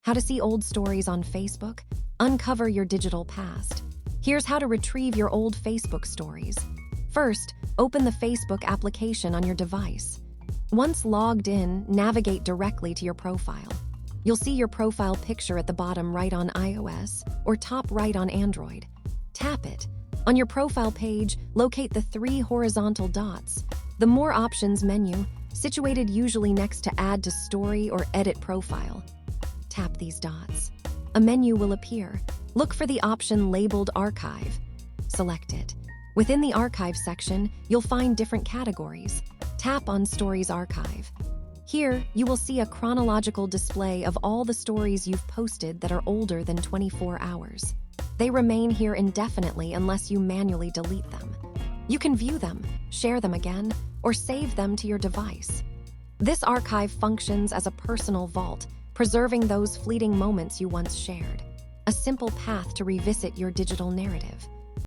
How to see old stories on Facebook? Uncover your digital past. Here's how to retrieve your old Facebook stories. First, open the Facebook application on your device. Once logged in, navigate directly to your profile. You'll see your profile picture at the bottom right on iOS or top right on Android. Tap it. On your profile page, locate the 3 horizontal dots, the More Options menu, situated usually next to Add to Story or Edit Profile. Tap these dots. A menu will appear. Look for the option labeled Archive. Select it. Within the Archive section, you'll find different categories. Tap on Stories Archive. Here, you will see a chronological display of all the stories you've posted that are older than 24 hours. They remain here indefinitely unless you manually delete them. You can view them, share them again, or save them to your device. This archive functions as a personal vault, preserving those fleeting moments you once shared. A simple path to revisit your digital narrative.